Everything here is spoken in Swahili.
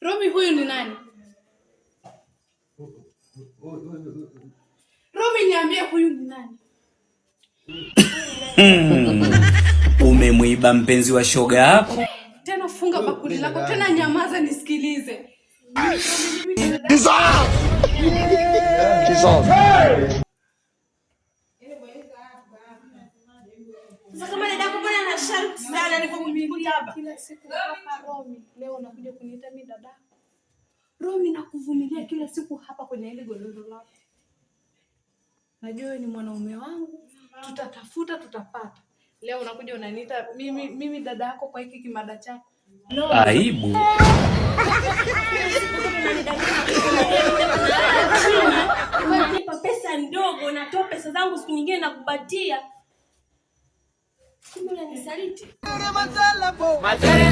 Romi, huyu ni nani? Romi, niambie huyu ni nani? Umemwiba mpenzi wa shoga hapo. Tena funga bakuli lako, tena nyamaza nisikilize. Kila siku hapa Romi, leo unakuja kuniita mimi dada. Romi, nakuvumilia kila siku hapa kwenye ile godoro lako. Najua wewe ni mwanaume wangu, tutatafuta tutapata. Leo unakuja unaniita mimi dada yako kwa hiki kimada chako. Aibu. Unanipa pesa ndogo, natoa pesa zangu siku nyingine nakupatia. Kumbe unanisaliti. Matwele.